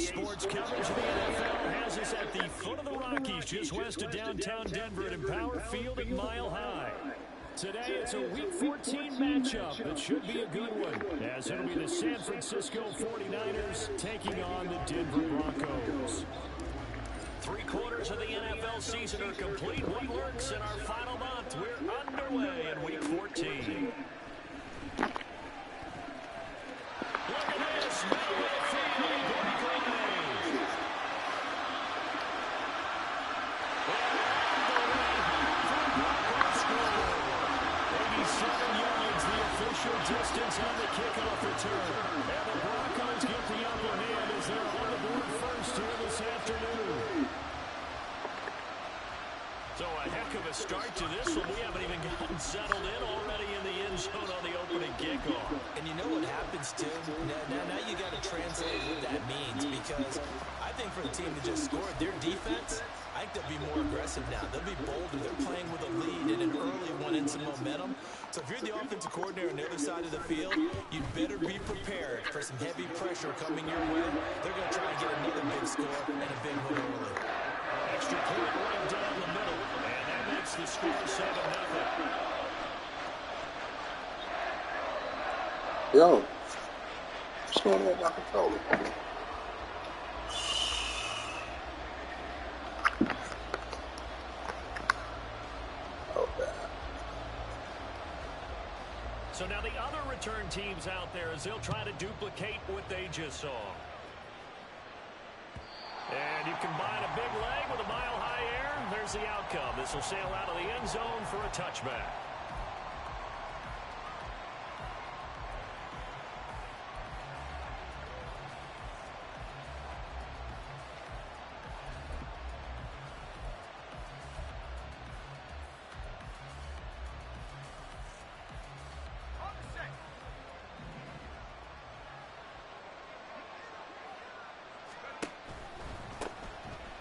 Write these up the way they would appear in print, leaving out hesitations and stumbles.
Sports coverage of the NFL has us at the foot of the Rockies, just west of downtown Denver at Empower Field at Mile High. Today, it's a Week 14 matchup that should be a good one, as it'll be the San Francisco 49ers taking on the Denver Broncos. 3 quarters of the NFL season are complete. What works in our final month? We're underway in Week 14. Look at this. Middle of the field. Broncos. 87 yards, the official distance on the kickoff return. And the Broncos get the upper hand as they're on the board first here this afternoon. So a heck of a start to this one. We haven't even gotten settled in already in the end zone on the opening kickoff. And you know what happens, too? Now you got to translate what that means, because I think for the team that just scored, their defense, I think they'll be more aggressive now. They'll be bolder. They're playing with a lead and an early one and some momentum. So if you're the offensive coordinator on the other side of the field, you'd better be prepared for some heavy pressure coming your way. They're going to try and get another big score and a big one early. Extra point right down the middle, and that makes the score 7-0. Yo, what's going on with my controller? So now the other return teams out there as they'll try to duplicate what they just saw. And you combine a big leg with a mile-high air, there's the outcome. This will sail out of the end zone for a touchback.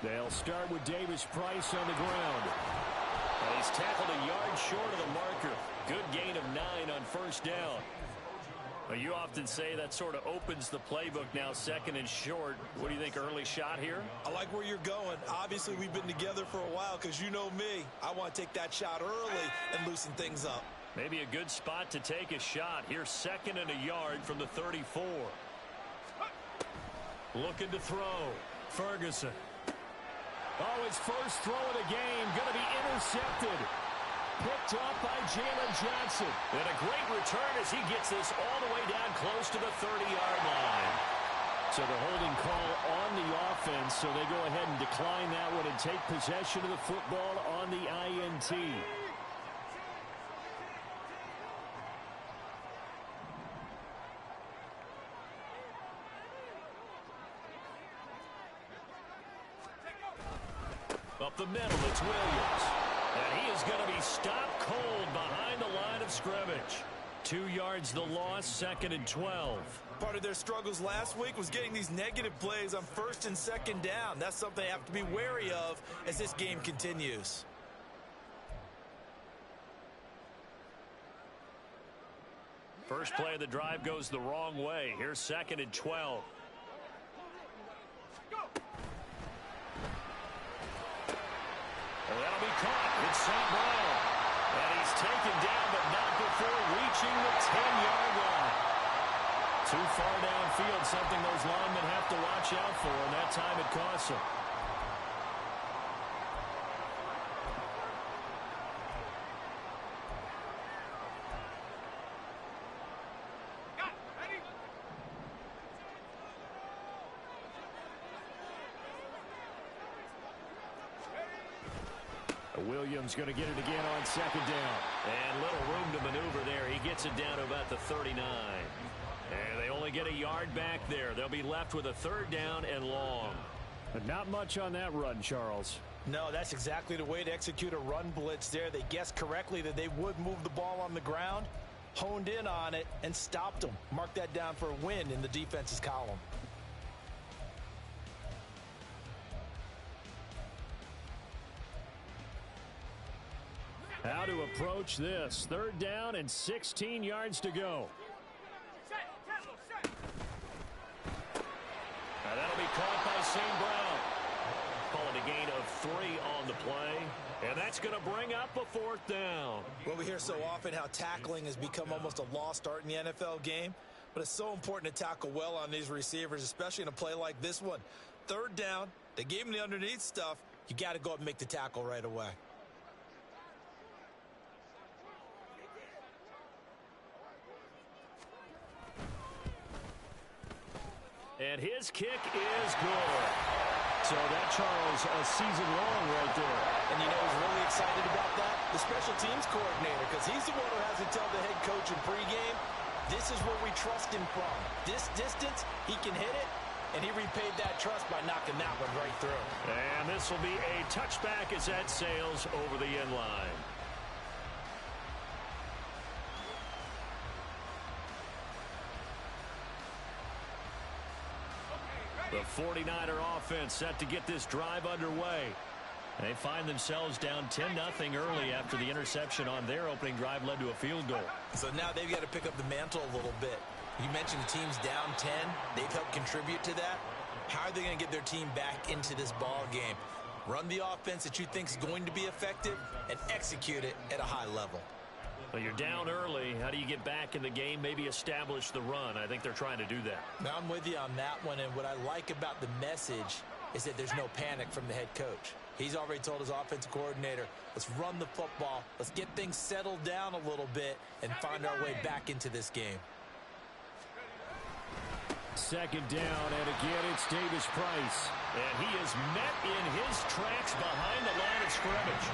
They'll start with Davis Price on the ground. And he's tackled a yard short of the marker. Good gain of 9 on first down. Well, you often say that sort of opens the playbook now, 2nd and short. What do you think, early shot here? I like where you're going. Obviously, we've been together for a while because you know me. I want to take that shot early and loosen things up. Maybe a good spot to take a shot. Here's 2nd and a yard from the 34. Looking to throw. Ferguson. Oh, his first throw of the game going to be intercepted. Picked up by Jalen Johnson. And a great return as he gets this all the way down close to the 30-yard line. So the holding call on the offense, so they go ahead and decline that one and take possession of the football on the INT. Up the middle, it's Williams. And he is going to be stopped cold behind the line of scrimmage. 2 yards the loss, 2nd and 12. Part of their struggles last week was getting these negative plays on 1st and 2nd down. That's something they have to be wary of as this game continues. First play of the drive goes the wrong way. Here's 2nd and 12. That'll be caught. It's St. Brown. And he's taken down, but not before reaching the 10-yard line. Too far downfield, something those linemen have to watch out for, and that time it costs them. Williams going to get it again on 2nd down. And little room to maneuver there. He gets it down to about the 39. And they only get a yard back there. They'll be left with a 3rd down and long. But not much on that run, Charles. No, that's exactly the way to execute a run blitz there. They guessed correctly that they would move the ball on the ground, honed in on it, and stopped them. Mark that down for a win in the defense's column. How to approach this. 3rd down and 16 yards to go. That'll be caught St. Brown. Call it a gain of 3 on the play. And that's going to bring up a 4th down. Well, we hear so often how tackling has become almost a lost art in the NFL game. But it's so important to tackle well on these receivers, especially in a play like this one. 3rd down, they gave him the underneath stuff. You got to go up and make the tackle right away. And his kick is good. So that, Charles, a season long right there. And you know who's really excited about that? The special teams coordinator, because he's the one who has to tell the head coach in pregame, this is where we trust him from. This distance, he can hit it, and he repaid that trust by knocking that one right through. And this will be a touchback as that sails over the end line. The 49er offense set to get this drive underway. They find themselves down 10-0 early after the interception on their opening drive led to a field goal. So now they've got to pick up the mantle a little bit. You mentioned the team's down 10. They've helped contribute to that. How are they going to get their team back into this ball game? Run the offense that you think is going to be effective and execute it at a high level. Well, you're down early. How do you get back in the game? Maybe establish the run. I think they're trying to do that. Now, I'm with you on that one, and what I like about the message is that there's no panic from the head coach. He's already told his offensive coordinator, let's run the football, let's get things settled down a little bit and find our way back into this game. 2nd down, and again, it's Davis Price. And he is met in his tracks behind the line of scrimmage.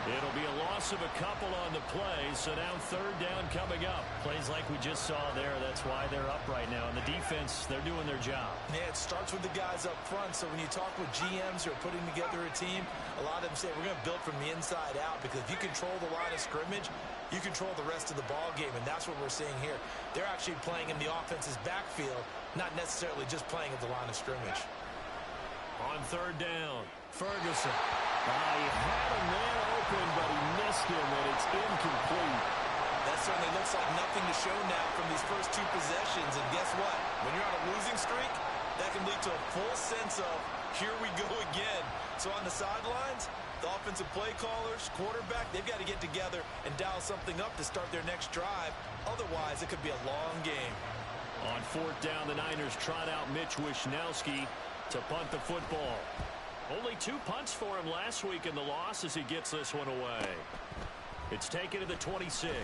It'll be a loss of a couple on the play, so now 3rd down coming up. Plays like we just saw there, that's why they're up right now. And the defense, they're doing their job. Yeah, it starts with the guys up front, so when you talk with GMs who are putting together a team, a lot of them say we're going to build from the inside out, because if you control the line of scrimmage, you control the rest of the ball game, and that's what we're seeing here. They're actually playing in the offense's backfield, not necessarily just playing at the line of scrimmage. On 3rd down, Ferguson. He had a man open, but he missed him, and it's incomplete. That certainly looks like nothing to show now from these first 2 possessions, and guess what? When you're on a losing streak, that can lead to a full sense of, here we go again. So on the sidelines, the offensive play callers, quarterback, they've got to get together and dial something up to start their next drive. Otherwise, it could be a long game. On 4th down, the Niners trot out Mitch Wishnowsky to punt the football. Only 2 punts for him last week in the loss as he gets this one away. It's taken to the 26.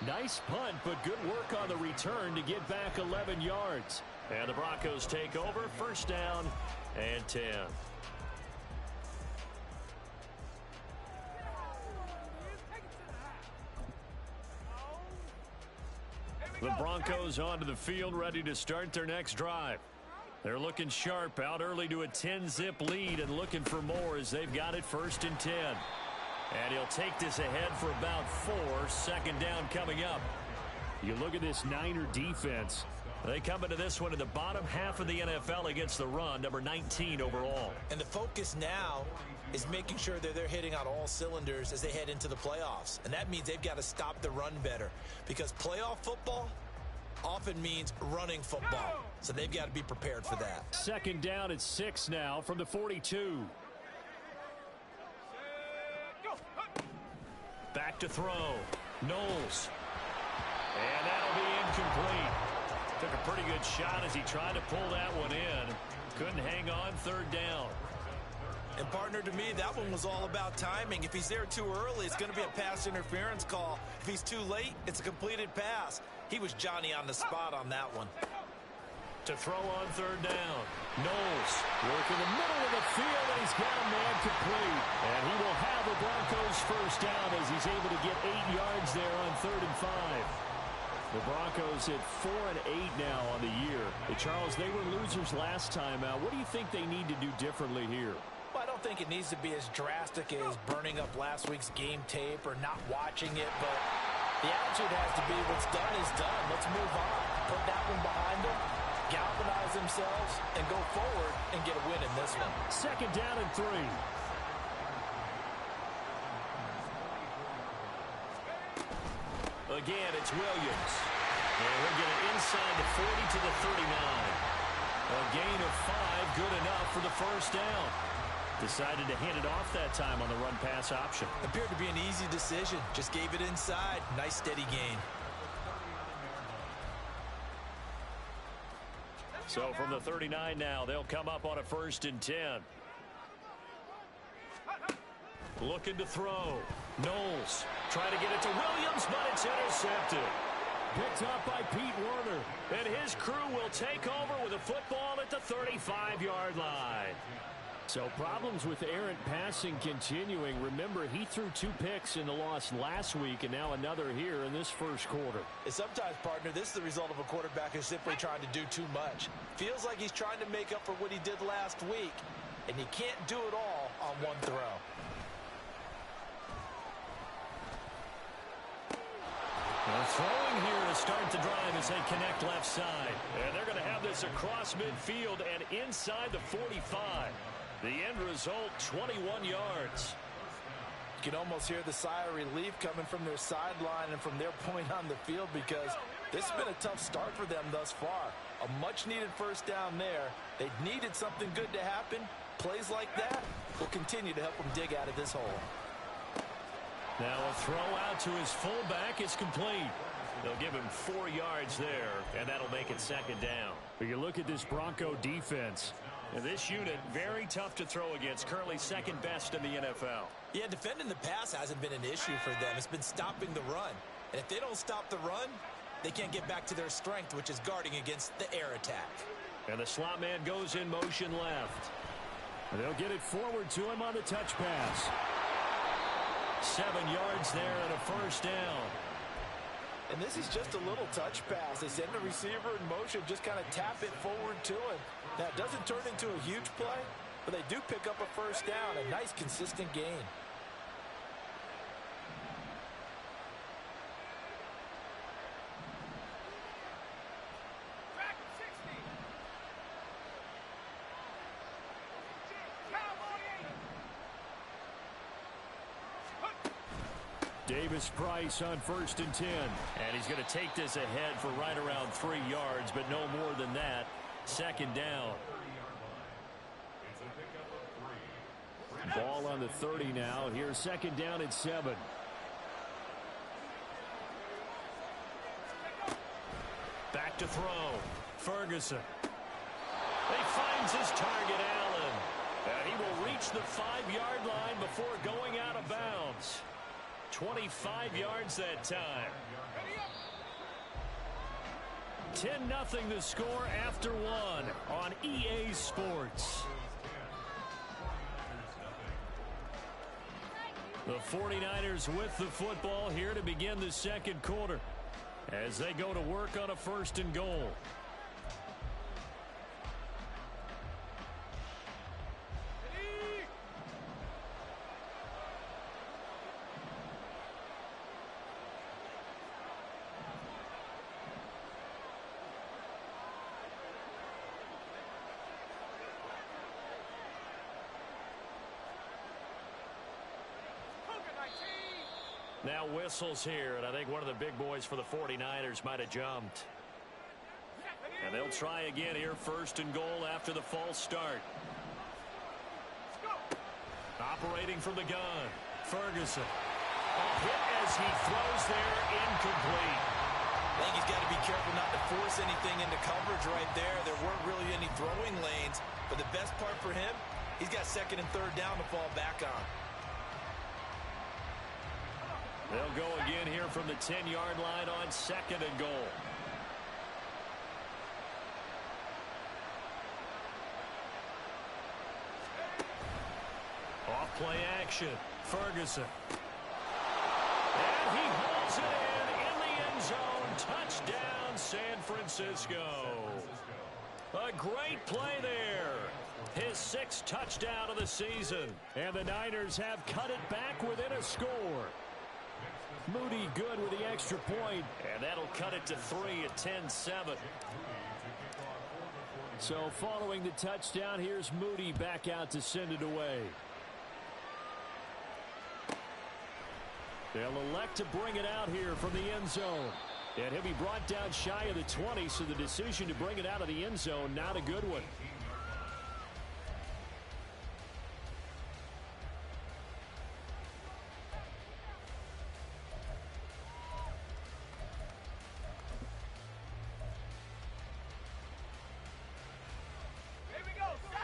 Nice punt, but good work on the return to get back 11 yards. And the Broncos take over, 1st down and 10. The Broncos onto the field, ready to start their next drive. They're looking sharp, out early to a 10-zip lead and looking for more as they've got it 1st and 10. And he'll take this ahead for about 4. 2nd down coming up. You look at this Niner defense. They come into this one in the bottom half of the NFL against the run, number 19 overall. And the focus now is making sure that they're hitting on all cylinders as they head into the playoffs. And that means they've got to stop the run better, because playoff football often means running football. So they've got to be prepared for that. 2nd down at 6 now from the 42. Back to throw. Knowles. And that'll be incomplete. Took a pretty good shot as he tried to pull that one in. Couldn't hang on. 3rd down. And partner, to me, that one was all about timing. If he's there too early, it's going to be a pass interference call. If he's too late, it's a completed pass. He was Johnny on the spot on that one. To throw on 3rd down. Knowles working the middle of the field, and he's got a man complete. And he will have the Broncos 1st down as he's able to get 8 yards there on 3rd and 5. The Broncos at 4 and 8 now on the year. Hey, Charles, they were losers last time out. What do you think they need to do differently here? Well, I don't think it needs to be as drastic as burning up last week's game tape or not watching it, but the attitude has to be what's done is done. Let's move on. Put that one behind them, galvanize themselves, and go forward and get a win in this one. 2nd down and 3. Again, it's Williams. And we'll get it inside the 40 to the 39. gain of 5, good enough for the first down. Decided to hand it off that time on the run-pass option. Appeared to be an easy decision. Just gave it inside. Nice steady gain. So from the 39 now, they'll come up on a 1st and 10. Looking to throw. Knowles trying to get it to Williams, but it's intercepted. Picked up by Pete Werner. And his crew will take over with a football at the 35-yard line. So problems with errant passing continuing. Remember, he threw 2 picks in the loss last week, and now another here in this first quarter. And sometimes, partner, this is the result of a quarterback who's simply trying to do too much. Feels like he's trying to make up for what he did last week, and he can't do it all on one throw. Well, throwing here to start the drive as they connect left side. And they're going to have this across midfield and inside the 45. The end result, 21 yards. You can almost hear the sigh of relief coming from their sideline and from their point on the field, because this has been a tough start for them thus far. A much-needed first down there. They needed something good to happen. Plays like that will continue to help them dig out of this hole. Now a throw out to his fullback is complete. They'll give him 4 yards there, and that'll make it 2nd down. But you look at this Bronco defense. And this unit, very tough to throw against, currently 2nd best in the NFL. Yeah, defending the pass hasn't been an issue for them. It's been stopping the run. And if they don't stop the run, they can't get back to their strength, which is guarding against the air attack. And the slot man goes in motion left. And they'll get it forward to him on the touch pass. 7 yards there and a first down. And this is just a little touch pass. They send the receiver in motion, just kind of tap it forward to him. Now, it doesn't turn into a huge play, but they do pick up a first down, a nice, consistent gain. Davis-Price on 1st and 10. And he's going to take this ahead for right around 3 yards, but no more than that. 2nd down. Ball on the 30 now. Here's 2nd down at 7. Back to throw. Ferguson. He finds his target, Allen. And he will reach the 5-yard line before going out of bounds. 25 yards that time. 10-0 the score after 1 on EA Sports. The 49ers with the football here to begin the 2nd quarter as they go to work on a 1st and goal. Now whistles here, and I think one of the big boys for the 49ers might have jumped. And they'll try again here, 1st and goal after the false start. Operating from the gun, Ferguson. A hit as he throws there, incomplete. I think he's got to be careful not to force anything into coverage right there. There weren't really any throwing lanes, but the best part for him, he's got 2nd and 3rd down to fall back on. They'll go again here from the 10-yard line on 2nd and goal. Off play action. Ferguson. And he holds it in the end zone. Touchdown, San Francisco. A great play there. His 6th touchdown of the season. And the Niners have cut it back within a score. Moody good with the extra point, and that'll cut it to 3 at 10-7. So following the touchdown, here's Moody back out to send it away. They'll elect to bring it out here from the end zone. And he'll be brought down shy of the 20, so the decision to bring it out of the end zone, not a good one.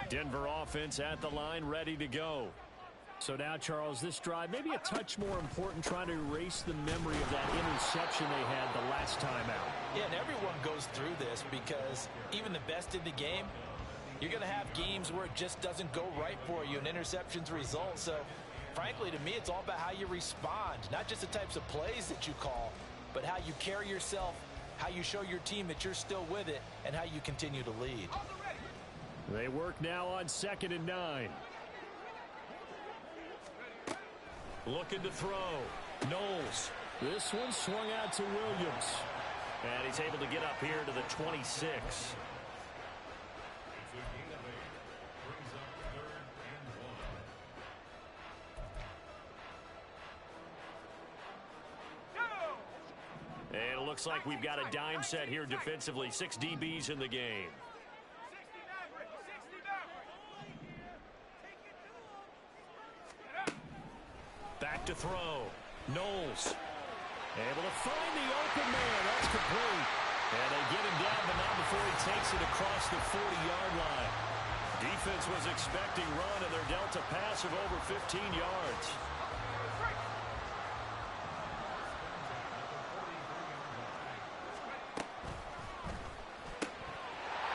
Denver offense at the line, ready to go. So now, Charles, this drive maybe a touch more important, trying to erase the memory of that interception they had the last time out. Yeah, and everyone goes through this because even the best in the game, you're going to have games where it just doesn't go right for you and interceptions result. So, frankly, to me, it's all about how you respond, not just the types of plays that you call, but how you carry yourself, how you show your team that you're still with it, and how you continue to lead. They work now on 2nd and 9. Looking to throw. Knowles. This one swung out to Williams. And he's able to get up here to the 26. And it looks like we've got a dime set here defensively. 6 DBs in the game. Back to throw. Knowles. Able to find the open man. That's complete. And they get him down, but not before he takes it across the 40-yard line. Defense was expecting run, and they're dealt a pass of over 15 yards.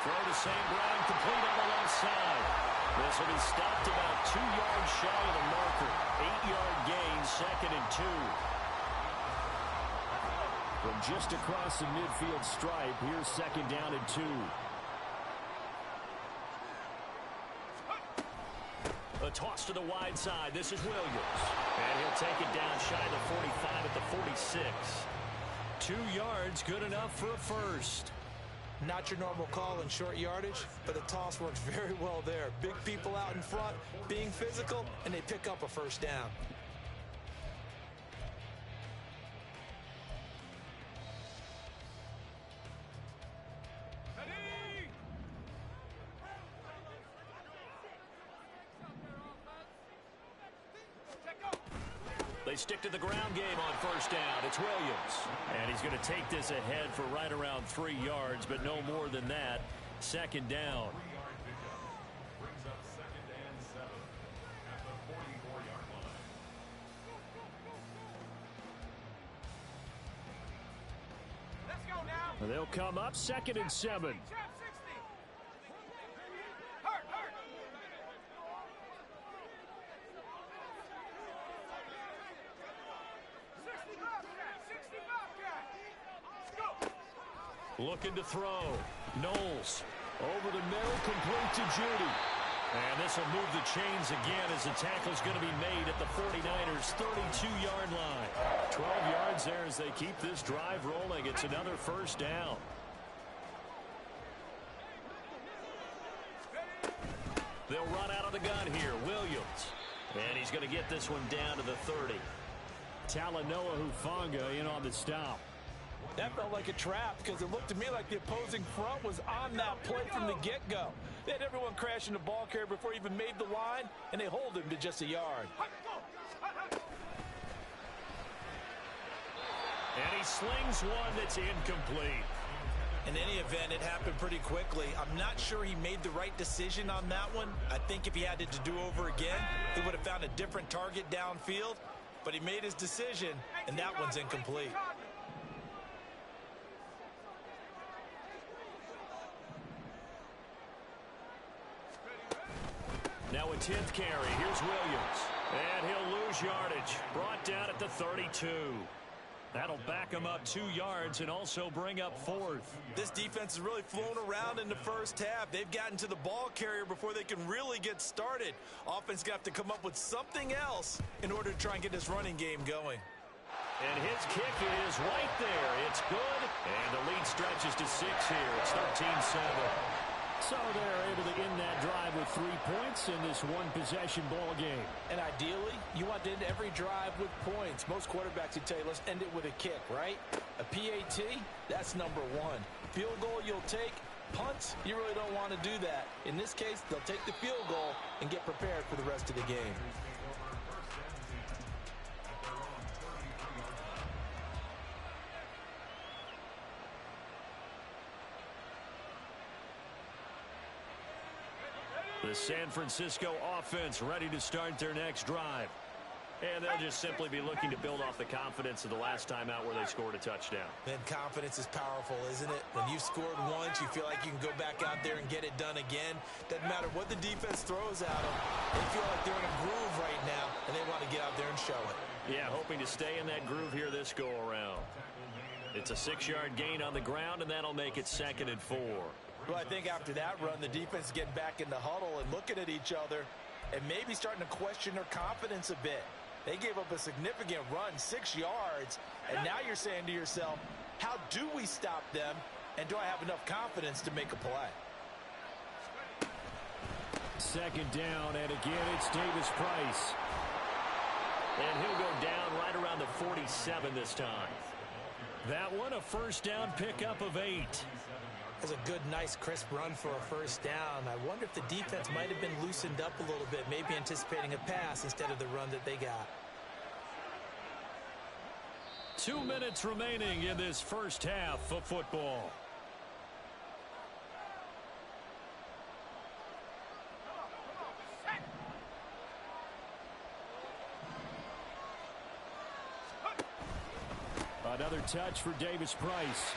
Throw to St. Brown, complete on the left side. This will be stopped about 2 yards shy of the marker. 8-yard gain, 2nd and 2. From just across the midfield stripe, here's 2nd down and 2. A toss to the wide side. This is Williams. And he'll take it down shy of the 45 at the 46. 2 yards, good enough for a first. Not your normal call in short yardage, but the toss works very well there. Big people out in front, being physical, and they pick up a first down. They stick to the ground game on first down. It's Williams. And he's going to take this ahead for right around 3 yards, but no more than that. 2nd down. They'll come up 2nd and 7. Looking to throw. Knowles over the middle, complete to Judy. And this will move the chains again as the tackle's going to be made at the 49ers' 32-yard line. 12 yards there as they keep this drive rolling. It's another first down. They'll run out of the gun here. Williams. And he's going to get this one down to the 30. Talanoa Hufanga in on the stop. That felt like a trap because it looked to me like the opposing front was on that play from the get-go. They had everyone crashing the ball carrier before he even made the line, and they hold him to just a yard. And he slings one that's incomplete. In any event, it happened pretty quickly. I'm not sure he made the right decision on that one. I think if he had it to do over again, he would have found a different target downfield. But he made his decision, and that one's incomplete. Now a 10th carry. Here's Williams. And he'll lose yardage. Brought down at the 32. That'll back him up 2 yards and also bring up 4th. This defense has really flown around in the first half. They've gotten to the ball carrier before they can really get started. Offense got to come up with something else in order to try and get this running game going. And his kick is right there. It's good. And the lead stretches to 6 here. It's 13-7. So they're able to end that drive with 3 points in this one-possession ball game. And ideally, you want to end every drive with points. Most quarterbacks would tell you, let's end it with a kick, right? A PAT, that's number one. Field goal you'll take. Punts, you really don't want to do that. In this case, they'll take the field goal and get prepared for the rest of the game. The San Francisco offense ready to start their next drive. And they'll just simply be looking to build off the confidence of the last time out where they scored a touchdown. Man, confidence is powerful, isn't it? When you've scored once, you feel like you can go back out there and get it done again. Doesn't matter what the defense throws at them. They feel like they're in a groove right now, and they want to get out there and show it. Yeah, hoping to stay in that groove here this go-around. It's a 6-yard gain on the ground, and that'll make it 2nd and 4. Well, I think after that run, the defense is getting back in the huddle and looking at each other and maybe starting to question their confidence a bit. They gave up a significant run, 6 yards, and now you're saying to yourself, how do we stop them, and do I have enough confidence to make a play? 2nd down, and again, it's Davis Price. And he'll go down right around the 47 this time. That one, a 1st down pickup of 8. That's a good, nice, crisp run for a 1st down. I wonder if the defense might have been loosened up a little bit, maybe anticipating a pass instead of the run that they got. 2 minutes remaining in this first half of football. Another touch for Davis Price.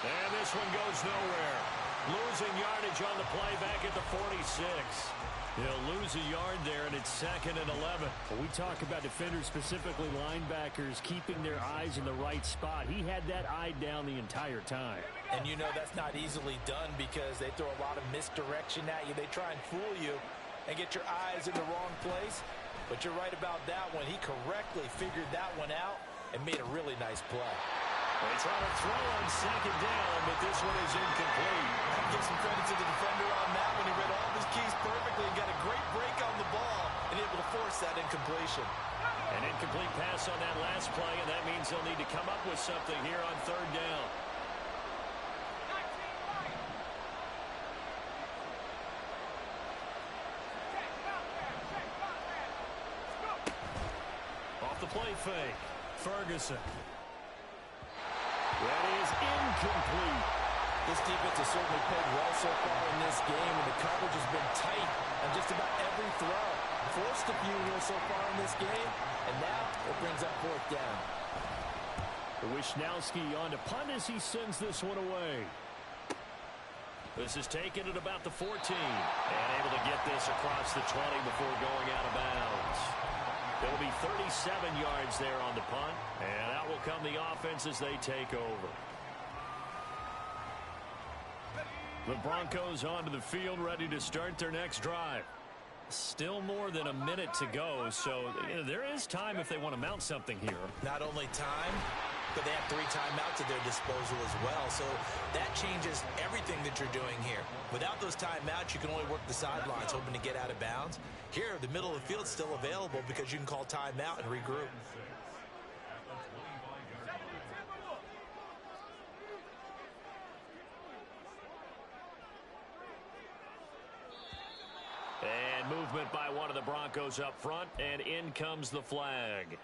And this one goes nowhere. Losing yardage on the play back at the 46. He'll lose a yard there, and it's 2nd and 11. Well, we talk about defenders, specifically linebackers, keeping their eyes in the right spot. He had that eye down the entire time. And you know that's not easily done because they throw a lot of misdirection at you. They try and fool you and get your eyes in the wrong place. But you're right about that one. He correctly figured that one out and made a really nice play. They try to throw on 2nd down, but this one is incomplete. I'll give some credit to the defender on that one. He read all of his keys perfectly and got a great break on the ball and able to force that incompletion. An incomplete pass on that last play, and that means they'll need to come up with something here on 3rd down. Off the play fake, Ferguson. That is incomplete. This defense has certainly played well so far in this game, and the coverage has been tight on just about every throw. Forced a few here so far in this game, and now it brings up 4th down. Wishnowski on to punt as he sends this one away. This is taken at about the 14, and able to get this across the 20 before going out of bounds. It'll be 37 yards there on the punt, and out will come the offense as they take over. The Broncos onto the field, ready to start their next drive. Still more than a minute to go, so there is time if they want to mount something here. Not only time, but they have 3 timeouts at their disposal as well, so that changes everything that you're doing here. Without those timeouts, you can only work the sidelines, hoping to get out of bounds. Here, the middle of the field is still available because you can call timeout and regroup. And movement by one of the Broncos up front, and in comes the flag.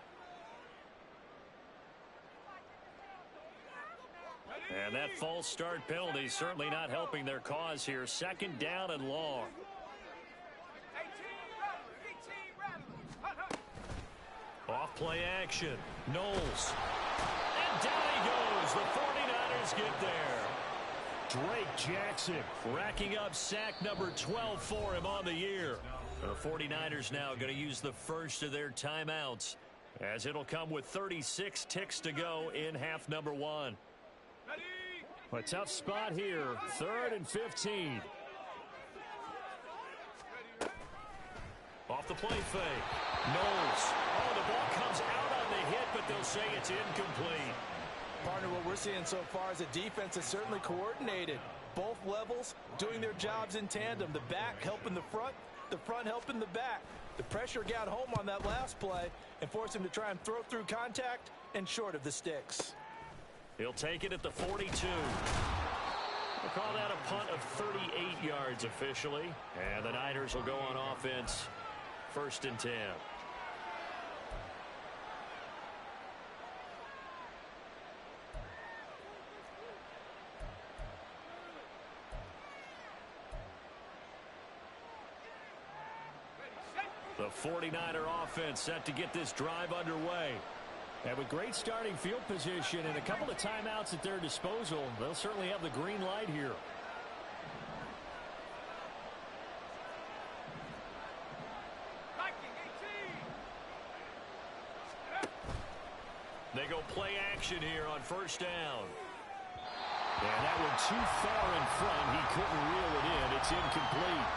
And that false start penalty certainly not helping their cause here. 2nd down and long. Off play action. Knowles. And down he goes. The 49ers get there. Drake Jackson racking up sack number 12 for him on the year. The 49ers now going to use the first of their timeouts, as it'll come with 36 ticks to go in half number 1. A tough spot here. 3rd and 15. Off the play fake. Knowles. Oh, the ball comes out on the hit, but they'll say it's incomplete. Partner, what we're seeing so far is a defense that's certainly coordinated. both levels doing their jobs in tandem. The back helping the front helping the back. The pressure got home on that last play and forced him to try and throw through contact and short of the sticks. He'll take it at the 42. We'll call that a punt of 38 yards officially. And the Niners will go on offense, 1st and 10. The 49er offense set to get this drive underway. And with great starting field position and a couple of timeouts at their disposal, they'll certainly have the green light here. They go play action here on 1st down. And that one too far in front. He couldn't reel it in. It's incomplete.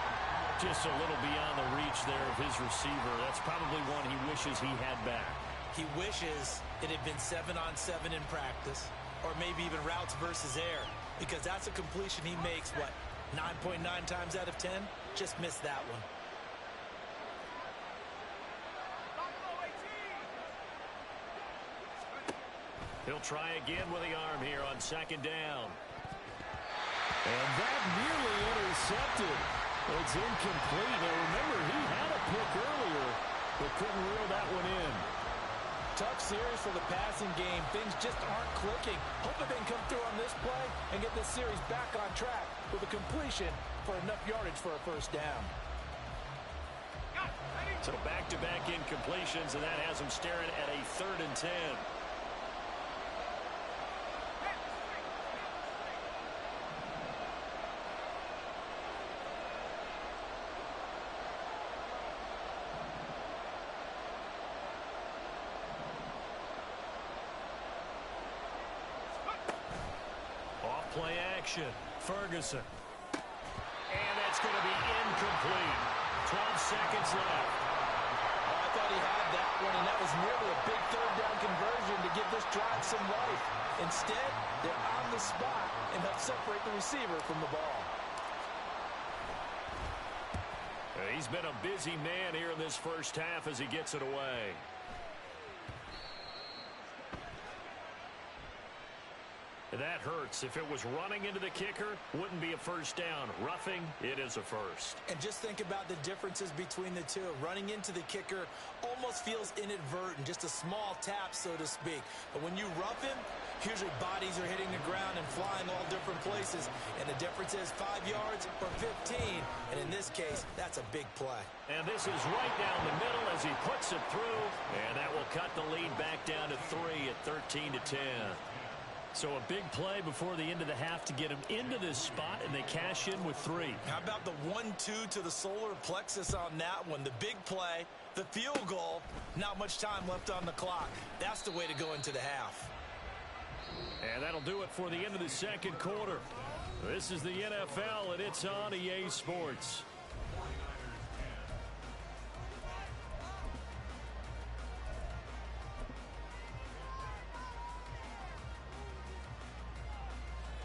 Just a little beyond the reach there of his receiver. That's probably one he wishes he had back. He wishes it had been 7-on-7 in practice, or maybe even routes versus air, because that's a completion he makes, what, 9.9 times out of 10? Just missed that one. He'll try again with the arm here on 2nd down. And that nearly intercepted. It's incomplete. Now remember, he had a pick earlier, but couldn't reel that one in. Tough series for the passing game. Things just aren't clicking. Hoping they can come through on this play and get this series back on track with a completion for enough yardage for a 1st down. So back-to-back incompletions, and that has him staring at a 3rd and 10. Play action. Ferguson. And that's going to be incomplete. 12 seconds left. I thought he had that one, and that was nearly a big 3rd down conversion to give this drive some life. Instead, they're on the spot and help separate the receiver from the ball. He's been a busy man here in this 1st half as he gets it away. That hurts. If it was running into the kicker, wouldn't be a 1st down. Roughing, it is a 1st. And just think about the differences between the two. Running into the kicker almost feels inadvertent, just a small tap, so to speak. But when you rough him, usually bodies are hitting the ground and flying all different places. And the difference is 5 yards or 15. And in this case, that's a big play. And this is right down the middle as he puts it through. And that will cut the lead back down to 3 at 13 to 10. So a big play before the end of the half to get him into this spot, and they cash in with 3. How about the 1-2 to the solar plexus on that one? The big play, the field goal, not much time left on the clock. That's the way to go into the half. And that'll do it for the end of the 2nd quarter. This is the NFL, and it's on EA Sports.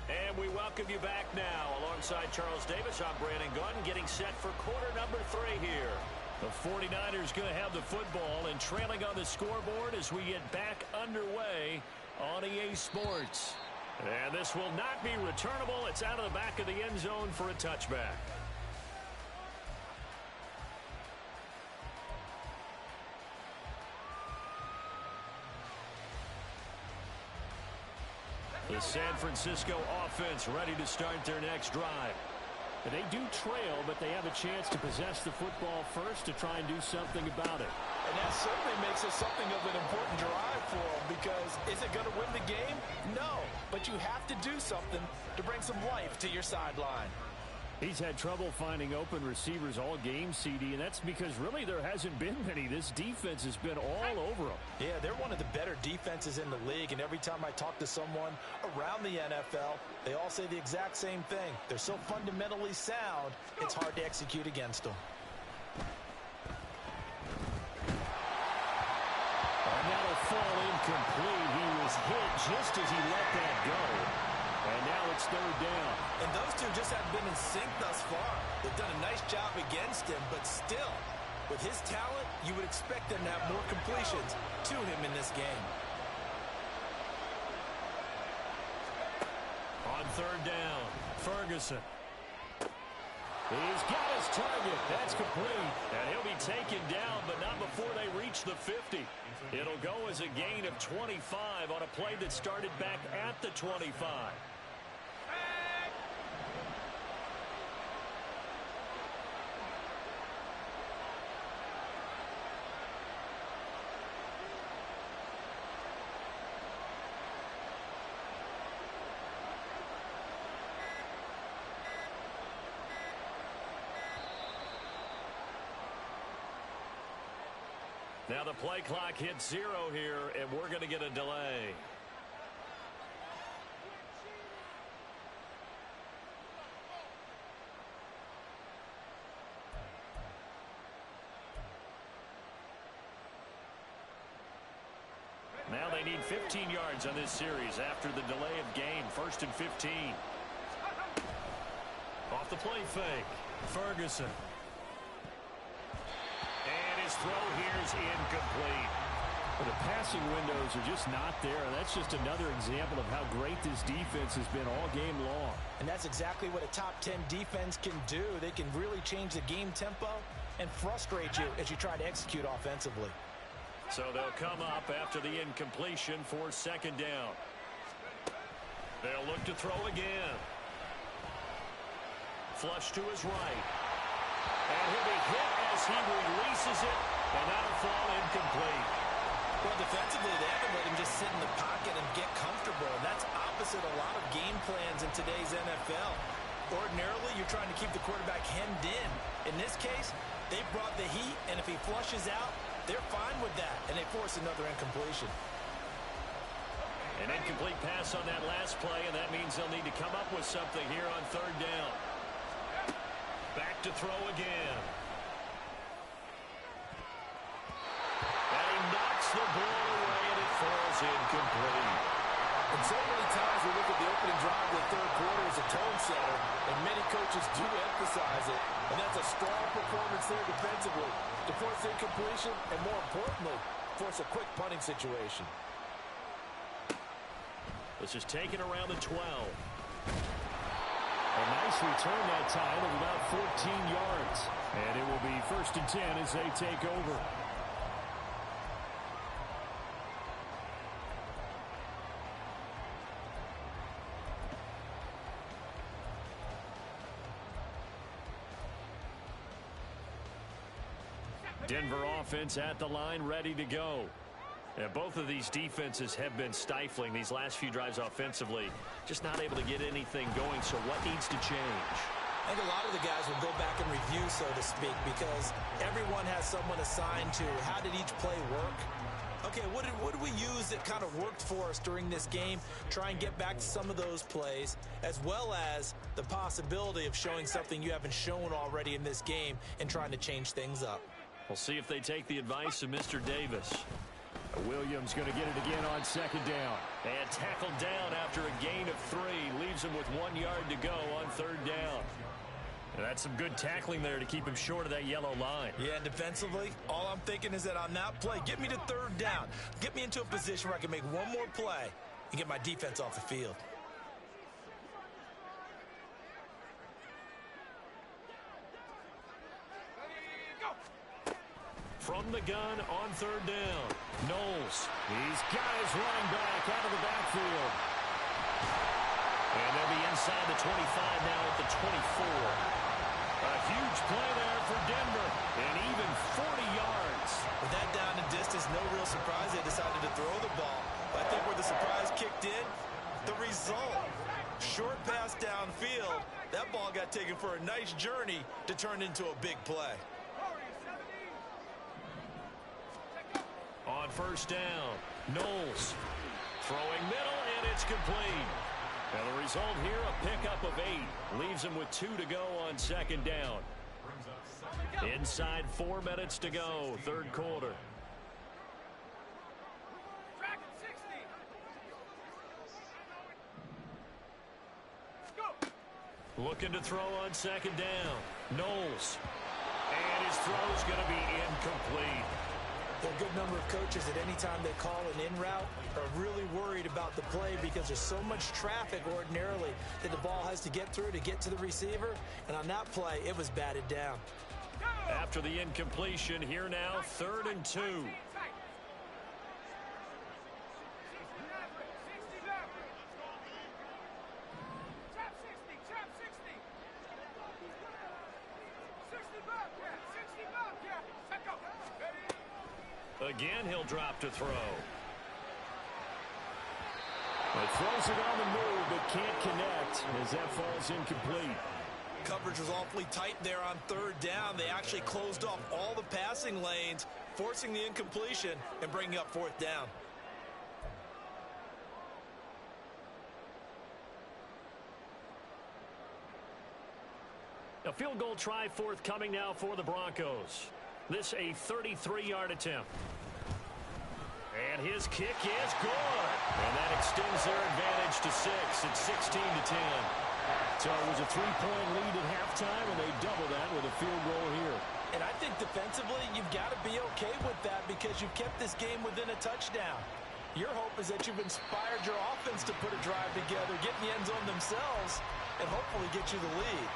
And we welcome you back now. Alongside Charles Davis, I'm Brandon Gunn, getting set for quarter number 3 here. The 49ers going to have the football and trailing on the scoreboard as we get back underway on EA Sports. And this will not be returnable. It's out of the back of the end zone for a touchback. The San Francisco offense ready to start their next drive. They do trail, but they have a chance to possess the football first to try and do something about it. And that certainly makes it something of an important drive for them, because is it going to win the game? No, but you have to do something to bring some life to your sideline. He's had trouble finding open receivers all game, CD, and that's because really there hasn't been many. This defense has been all over them. Yeah, they're one of the better defenses in the league, and every time I talk to someone around the NFL, they all say the exact same thing. They're so fundamentally sound, it's hard to execute against them. And that'll fall incomplete. He was hit just as he let that go. And now it's third down. And those two just haven't been in sync thus far. They've done a nice job against him, but still, with his talent, you would expect them to have more completions to him in this game. On third down, Ferguson. He's got his target. That's complete. And he'll be taken down, but not before they reach the 50. It'll go as a gain of 25 on a play that started back at the 25. Now the play clock hits 0 here, and we're going to get a delay. Now they need 15 yards on this series after the delay of game. 1st and 15. Off the play fake. Ferguson. His throw here is incomplete. Well, the passing windows are just not there. That's just another example of how great this defense has been all game long. And that's exactly what a top 10 defense can do. They can really change the game tempo and frustrate you as you try to execute offensively. So they'll come up after the incompletion for 2nd down. They'll look to throw again. Flush to his right. And he'll be hit as he releases it, and that'll fall incomplete. Well, defensively, they haven't let him just sit in the pocket and get comfortable. And that's opposite a lot of game plans in today's NFL. Ordinarily, you're trying to keep the quarterback hemmed in. In this case, they brought the heat, and if he flushes out, they're fine with that, and they force another incompletion. An incomplete pass on that last play, and that means they'll need to come up with something here on 3rd down. Back to throw again. And he knocks the ball away, and it falls incomplete. And so many times we look at the opening drive of the 3rd quarter as a tone setter, and many coaches do emphasize it. And that's a strong performance there defensively to force incompletion and, more importantly, force a quick punting situation. This is taken around the 12. A nice return that time of about 14 yards. And it will be 1st and 10 as they take over. Denver offense at the line, ready to go. And both of these defenses have been stifling these last few drives offensively. Just not able to get anything going, so what needs to change? I think a lot of the guys will go back and review, so to speak, because everyone has someone assigned to how did each play work. Okay, what did we use that kind of worked for us during this game? Try and get back to some of those plays, as well as the possibility of showing something you haven't shown already in this game and trying to change things up. We'll see if they take the advice of Mr. Davis. Williams going to get it again on 2nd down. And tackled down after a gain of 3. Leaves him with 1 yard to go on 3rd down. And that's some good tackling there to keep him short of that yellow line. Yeah, and defensively, all I'm thinking is that on that play, get me to 3rd down. Get me into a position where I can make one more play and get my defense off the field. From the gun on 3rd down. Knowles. He's got his running back out of the backfield. And they'll be inside the 25 now at the 24. A huge play there for Denver. And even 40 yards. With that down and distance, no real surprise they decided to throw the ball. I think where the surprise kicked in, the result. Short pass downfield. That ball got taken for a nice journey to turn into a big play. On 1st down, Knowles throwing middle, and it's complete. And the result here, a pickup of 8. Leaves him with 2 to go on 2nd down. Inside 4 minutes to go, 3rd quarter. Looking to throw on second down. Knowles. And his throw's going to be incomplete. There are a good number of coaches at any time they call an in route are really worried about the play because there's so much traffic ordinarily that the ball has to get through to get to the receiver. And on that play, it was batted down. After the incompletion, here now, 3rd and 2. Again, he'll drop to throw. It throws it on the move, but can't connect as that falls incomplete. Coverage was awfully tight there on 3rd down. They actually closed off all the passing lanes, forcing the incompletion and bringing up 4th down. A field goal try forthcoming now for the Broncos. This a 33-yard attempt. And his kick is good. And that extends their advantage to 6. It's 16-10. So it was a 3-point lead at halftime, and they double that with a field goal here. And I think defensively, you've got to be okay with that because you've kept this game within a touchdown. Your hope is that you've inspired your offense to put a drive together, get in the end zone themselves, and hopefully get you the lead.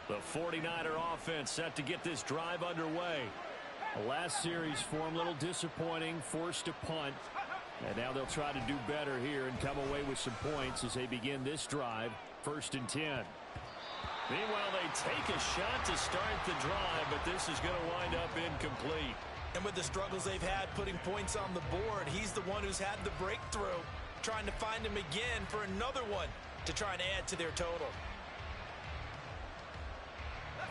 The 49er offense set to get this drive underway. The last series for them, a little disappointing, forced to punt. And now they'll try to do better here and come away with some points as they begin this drive, 1st and 10. Meanwhile, they take a shot to start the drive, but this is going to wind up incomplete. And with the struggles they've had putting points on the board, he's the one who's had the breakthrough, trying to find him again for another one to try and add to their total.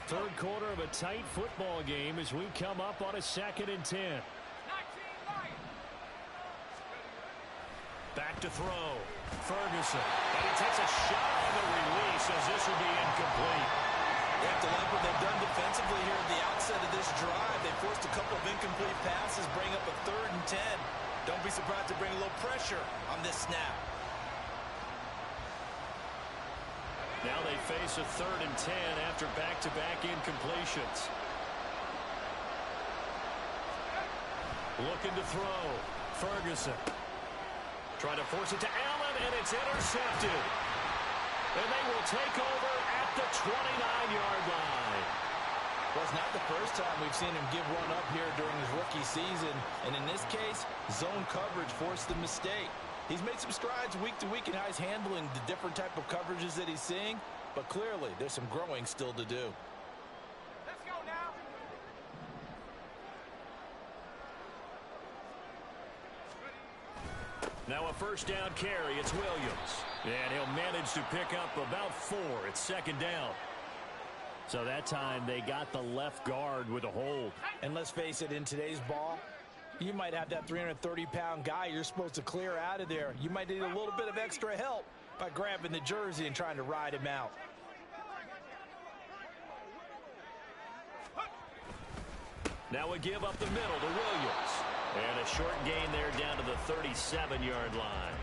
3rd quarter of a tight football game as we come up on a 2nd and 10. Back to throw. Ferguson. And he takes a shot on the release as this will be incomplete. They have to like what they've done defensively here at the outset of this drive. They forced a couple of incomplete passes, bring up a 3rd and 10. Don't be surprised to bring a little pressure on this snap. Now they face a 3rd and 10 after back-to-back incompletions. Looking to throw. Ferguson. Trying to force it to Allen, and it's intercepted. And they will take over at the 29-yard line. Well, it's not the first time we've seen him give one up here during his rookie season. And in this case, zone coverage forced the mistake. He's made some strides week to week in how he's handling the different type of coverages that he's seeing. But clearly, there's some growing still to do. Let's go now. Now a 1st down carry. It's Williams. And he'll manage to pick up about 4. It's 2nd down. So that time they got the left guard with a hold. And let's face it, in today's ball, you might have that 330-pound guy you're supposed to clear out of there. You might need a little bit of extra help by grabbing the jersey and trying to ride him out. Now a give up the middle to Williams. And a short gain there down to the 37-yard line.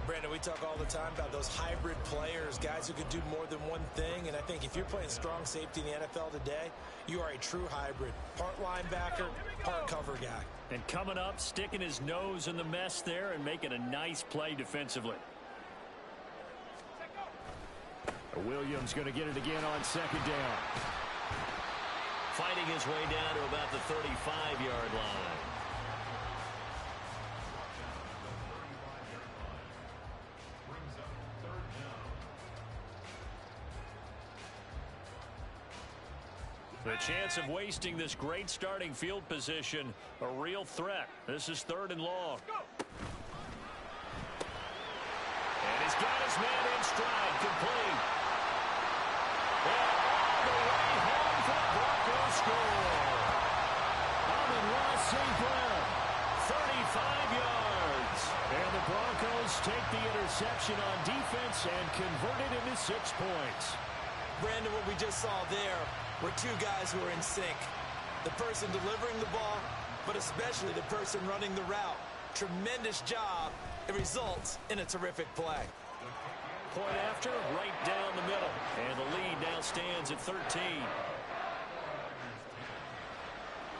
Brandon, we talk all the time about those hybrid players, guys who could do more than one thing. And I think if you're playing strong safety in the NFL today, you are a true hybrid. Part linebacker, part cover guy. And coming up, sticking his nose in the mess there and making a nice play defensively. Williams going to get it again on 2nd down. Fighting his way down to about the 35-yard line. The chance of wasting this great starting field position, a real threat. This is 3rd and long. And he's got his man in stride, complete. And all the way home for the Broncos score. Amon-Ra St. Brown, 35 yards. And the Broncos take the interception on defense and convert it into 6 points. Brandon, what we just saw there were 2 guys who are in sync. The person delivering the ball but especially the person running the route. Tremendous job. It results in a terrific play. Point after, right down the middle. And the lead now stands at 13.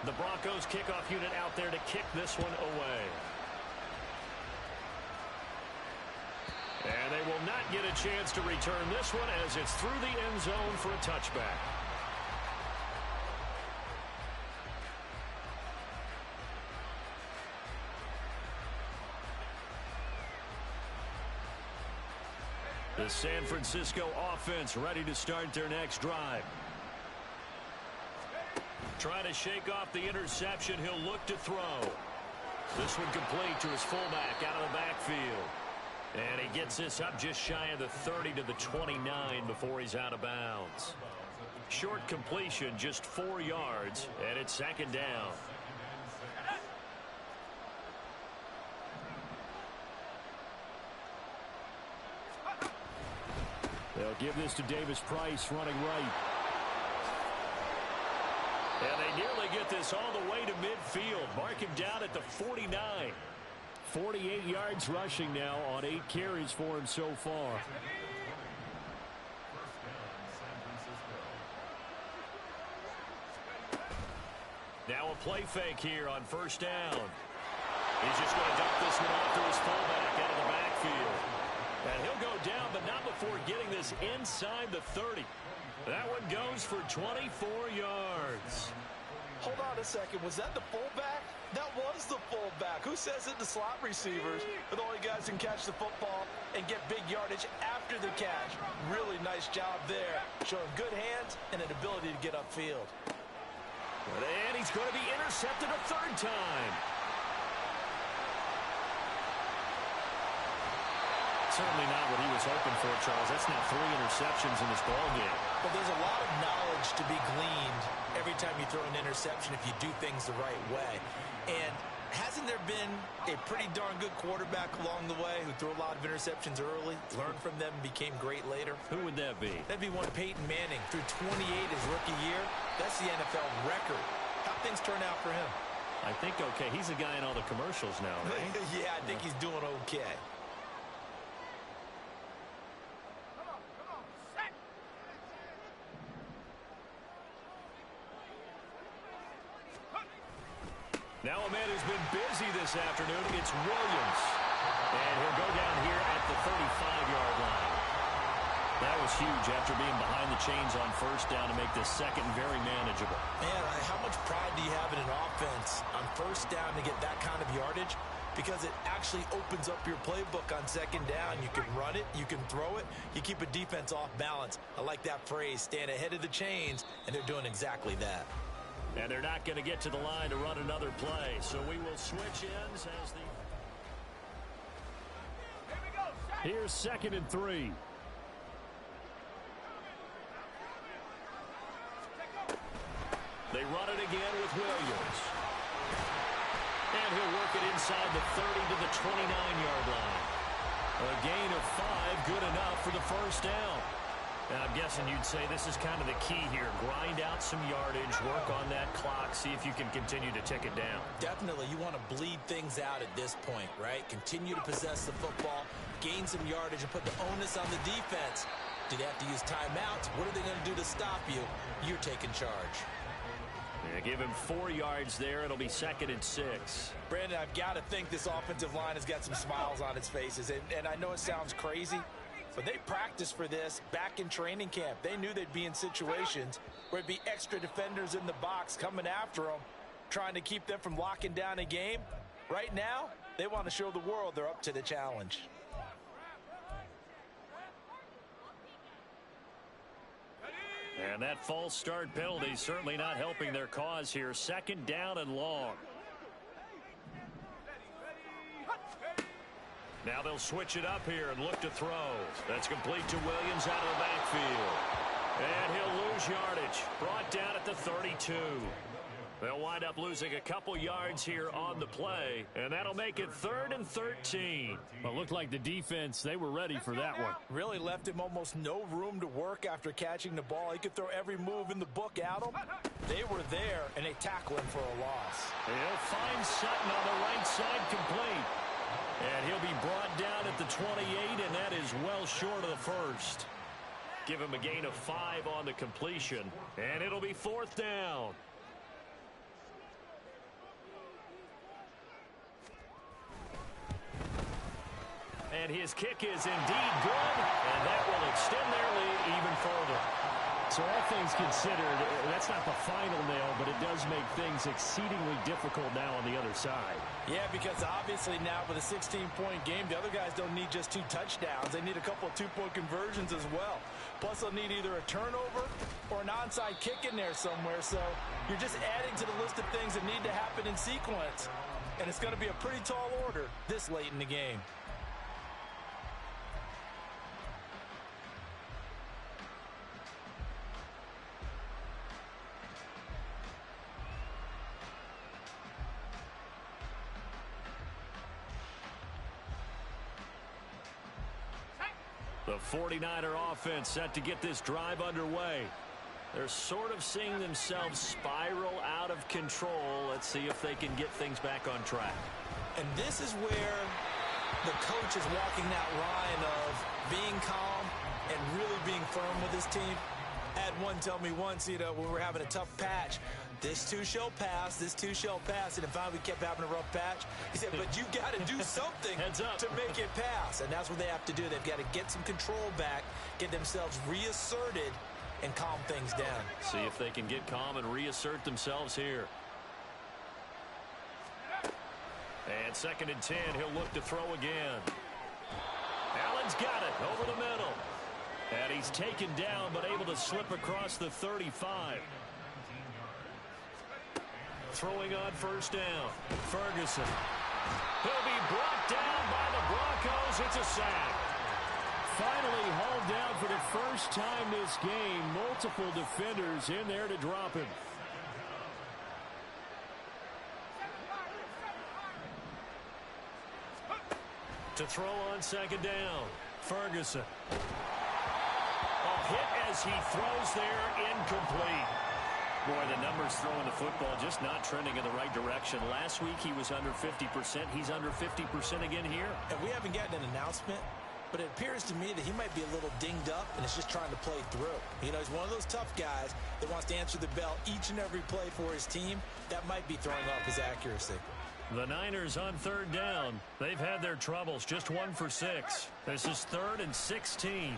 The Broncos kickoff unit out there to kick this one away. And they will not get a chance to return this one as it's through the end zone for a touchback. The San Francisco offense ready to start their next drive. Trying to shake off the interception. He'll look to throw. This one complete to his fullback out of the backfield. And he gets this up just shy of the 30 to the 29 before he's out of bounds. Short completion, just 4 yards, and it's second down. They'll give this to Davis-Price running right. And they nearly get this all the way to midfield. Mark him down at the 49. 48 yards rushing now on 8 carries for him so far. Now a play fake here on first down. He's just going to dump this one off to his fullback out of the backfield. And he'll go down, but not before getting this inside the 30. That one goes for 24 yards. Hold on a second. Was that the fullback? That was the fullback. Who says it? The slot receivers are the only guys who can catch the football and get big yardage after the catch. Really nice job there. Showing good hands and an ability to get upfield. And he's going to be intercepted a third time. Certainly not what he was hoping for, Charles. That's now 3 interceptions in this ballgame. But there's a lot of knowledge to be gleaned every time you throw an interception if you do things the right way. And hasn't there been a pretty darn good quarterback along the way who threw a lot of interceptions early, learned from them, and became great later? Who would that be? That'd be one Peyton Manning. Threw 28 his rookie year. That's the NFL record. How'd things turn out for him? I think okay. He's a guy in all the commercials now, right? Yeah, I think he's doing okay. Now a man who's been busy this afternoon, it's Williams. And he'll go down here at the 35-yard line. That was huge after being behind the chains on first down to make this second very manageable. Man, how much pride do you have in an offense on first down to get that kind of yardage? Because it actually opens up your playbook on second down. You can run it, you can throw it, you keep a defense off balance. I like that phrase, stand ahead of the chains, and they're doing exactly that. And they're not going to get to the line to run another play. So we will switch ends as the... Here's 2nd and 3. They run it again with Williams. And he'll work it inside the 30 to the 29-yard line. A gain of 5, good enough for the first down. And I'm guessing you'd say this is kind of the key here. Grind out some yardage, work on that clock, see if you can continue to tick it down. Definitely. You want to bleed things out at this point, right? Continue to possess the football, gain some yardage, and put the onus on the defense. Do they have to use timeouts? What are they going to do to stop you? You're taking charge. Yeah, give him 4 yards there. It'll be 2nd and 6. Brandon, I've got to think this offensive line has got some smiles on its faces. And I know it sounds crazy, but they practiced for this back in training camp. They knew they'd be in situations where it'd be extra defenders in the box coming after them, trying to keep them from locking down a game. Right now, they want to show the world they're up to the challenge. And that false start penalty certainly not helping their cause here. 2nd down and long. Now they'll switch it up here and look to throw. That's complete to Williams out of the backfield. And he'll lose yardage. Brought down at the 32. They'll wind up losing a couple yards here on the play, and that'll make it 3rd and 13. Well, it looked like the defense, they were ready for that one. Really left him almost no room to work after catching the ball. He could throw every move in the book at him. They were there, and they tackle him for a loss. He'll find Sutton on the right side complete. And he'll be brought down at the 28, and that is well short of the first. Give him a gain of 5 on the completion, and it'll be 4th down. And his kick is indeed good, and that will extend their lead even further. So all things considered, that's not the final nail, but it does make things exceedingly difficult now on the other side. Yeah, because obviously now with a 16-point game, the other guys don't need just 2 touchdowns. They need a couple of 2-point conversions as well. Plus, they'll need either a turnover or an onside kick in there somewhere. So you're just adding to the list of things that need to happen in sequence. And it's going to be a pretty tall order this late in the game. The 49er offense set to get this drive underway. They're sort of seeing themselves spiral out of control. Let's see if they can get things back on track. And this is where the coach is walking that line of being calm and really being firm with his team. I had one tell me once, when we were having a tough patch, this too shall pass, this too shall pass. And finally we kept having a rough patch. He said, but you got to do something to make it pass. And that's what they have to do. They've got to get some control back, get themselves reasserted, and calm things down. See if they can get calm and reassert themselves here. And 2nd and 10, he'll look to throw again. Allen's got it over the middle. And he's taken down, but able to slip across the 35. Throwing on 1st down. Ferguson. He'll be brought down by the Broncos. It's a sack. Finally hauled down for the first time this game. Multiple defenders in there to drop him. To throw on 2nd down. Ferguson. A hit as he throws there, incomplete. Boy, the numbers throwing the football just not trending in the right direction. Last week he was under 50%. He's under 50% again here. And we haven't gotten an announcement, but it appears to me that he might be a little dinged up and is just trying to play through. He's one of those tough guys that wants to answer the bell each and every play for his team. That might be throwing off his accuracy. The Niners on 3rd down. They've had their troubles, just 1 for 6. This is 3rd and 16.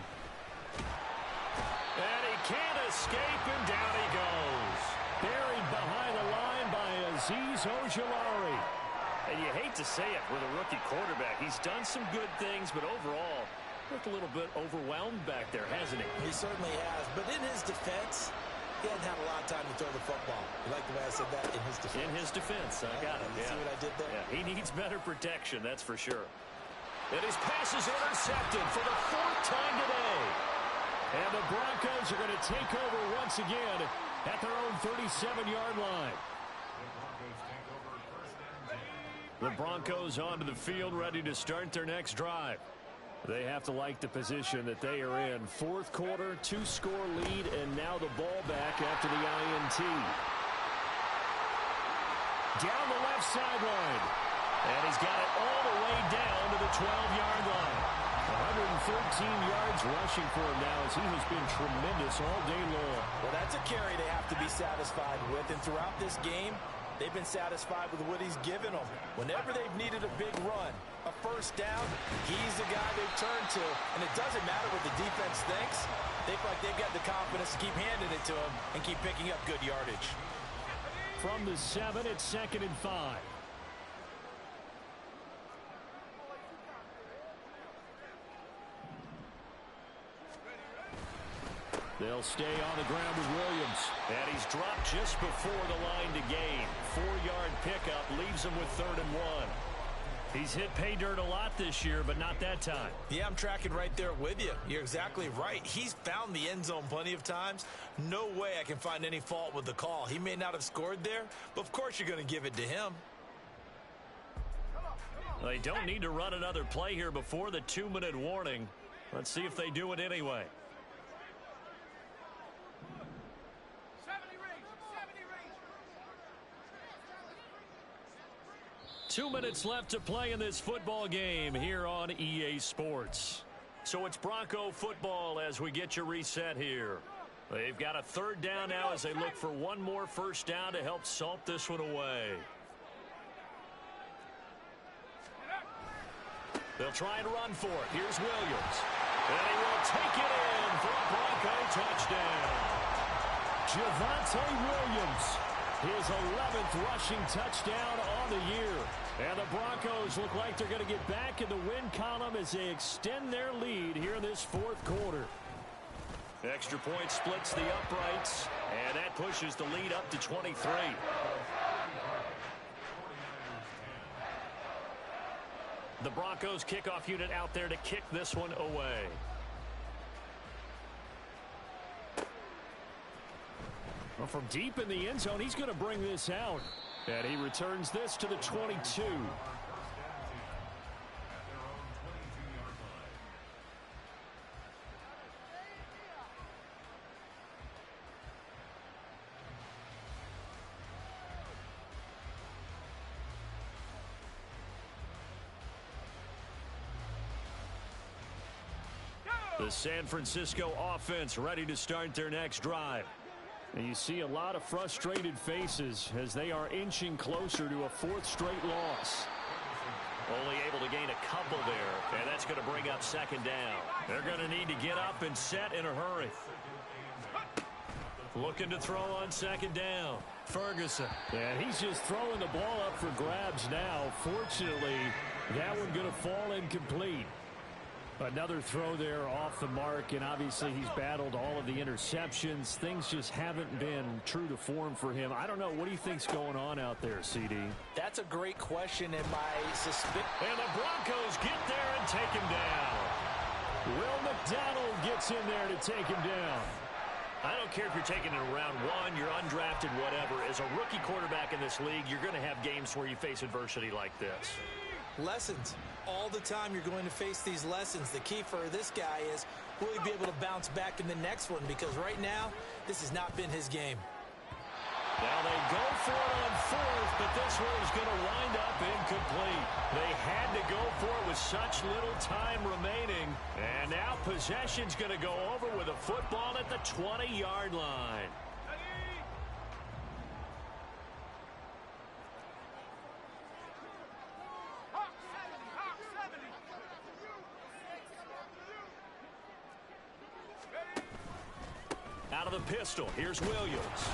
And he can't escape, and down he goes. Buried behind the line by Azeez Ojulari. And you hate to say it with a rookie quarterback. He's done some good things, but overall, looked a little bit overwhelmed back there, hasn't he? He certainly has. But in his defense, he hadn't had a lot of time to throw the football. You like the way I said that? In his defense. In his defense. I got it. You see what I did there? Yeah, he needs better protection, that's for sure. And his pass is intercepted for the 4th time today. And the Broncos are going to take over once again at their own 37-yard line. The Broncos onto the field, ready to start their next drive. They have to like the position that they are in. 4th quarter, 2-score lead, and now the ball back after the INT. Down the left sideline. And he's got it all the way down to the 12-yard line. 113 yards rushing for him now as he has been tremendous all day long. Well, that's a carry they have to be satisfied with. And throughout this game, they've been satisfied with what he's given them. Whenever they've needed a big run, a 1st down, he's the guy they've turned to. And it doesn't matter what the defense thinks. They feel like they've got the confidence to keep handing it to him and keep picking up good yardage. From the 7, it's 2nd and 5. They'll stay on the ground with Williams. And he's dropped just before the line to gain. 4-yard pickup leaves him with 3rd and 1. He's hit pay dirt a lot this year, but not that time. Yeah, I'm tracking right there with you. You're exactly right. He's found the end zone plenty of times. No way I can find any fault with the call. He may not have scored there, but of course you're going to give it to him. They don't need to run another play here before the 2-minute warning. Let's see if they do it anyway. 2 minutes left to play in this football game here on EA Sports. So it's Bronco football as we get you reset here. They've got a third down now as they look for one more first down to help salt this one away. They'll try and run for it. Here's Williams. And he will take it in for a Bronco touchdown. Javonte Williams, his 11th rushing touchdown on the year. And the Broncos look like they're going to get back in the win column as they extend their lead here in this fourth quarter. Extra point splits the uprights, and that pushes the lead up to 23. The Broncos kickoff unit out there to kick this one away. Well, from deep in the end zone, he's going to bring this out. And he returns this to the 22. The San Francisco offense ready to start their next drive. And you see a lot of frustrated faces as they are inching closer to a fourth straight loss. Only able to gain a couple there, and that's going to bring up second down. They're going to need to get up and set in a hurry. Looking to throw on second down. Ferguson. And he's just throwing the ball up for grabs now. Fortunately, that one going to fall incomplete. Another throw there off the mark, and obviously he's battled all of the interceptions. Things just haven't been true to form for him. I don't know. What do you think's going on out there, CD? That's a great question, and my suspicion. And the Broncos get there and take him down. Will McDonald gets in there to take him down. I don't care if you're taking it in round one, you're undrafted, whatever. As a rookie quarterback in this league, you're going to have games where you face adversity like this. Lessons. All the time you're going to face these lessons. The key for this guy is, will he be able to bounce back in the next one? Because right now, this has not been his game. Now they go for it on fourth, but this one is going to wind up incomplete. They had to go for it with such little time remaining. And now possession's going to go over with a football at the 20-yard line. Out of the pistol, here's Williams.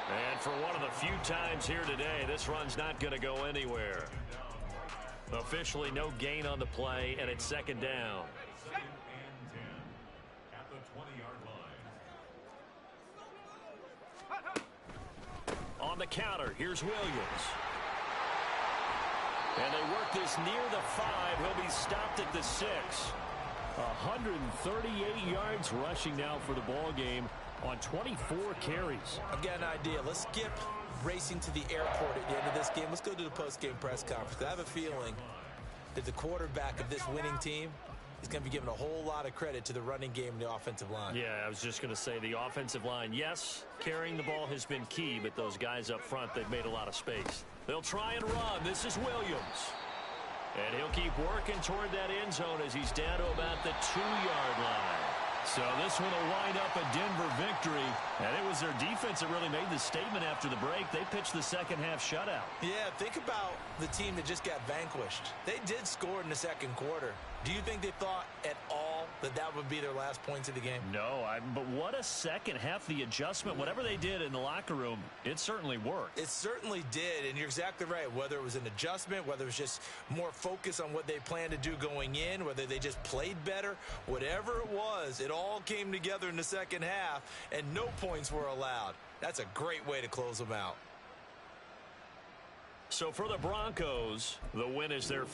And for one of the few times here today, this run's not going to go anywhere. Officially no gain on the play, and it's second down. At the 20-yard line. On the counter, here's Williams. And they work this near the 5. He'll be stopped at the 6. 138 yards rushing now for the ball game on 24 carries. I've got an idea. Let's skip racing to the airport at the end of this game. Let's go to the post-game press conference. I have a feeling that the quarterback of this winning team is going to be given a whole lot of credit to the running game and the offensive line. Yeah, I was just going to say the offensive line. Yes, carrying the ball has been key, but those guys up front, they've made a lot of space. They'll try and run. This is Williams. And he'll keep working toward that end zone as he's down to about the 2-yard line. So this one will wind up a Denver victory. And it was their defense that really made the statement after the break. They pitched the second half shutout. Yeah, think about the team that just got vanquished. They did score in the second quarter. Do you think they thought at all that that would be their last points of the game? No, but what a second half. The adjustment, whatever they did in the locker room, it certainly worked. It certainly did, and you're exactly right. Whether it was an adjustment, whether it was just more focus on what they planned to do going in, whether they just played better, whatever it was, it all came together in the second half, and no points were allowed. That's a great way to close them out. So for the Broncos, the win is their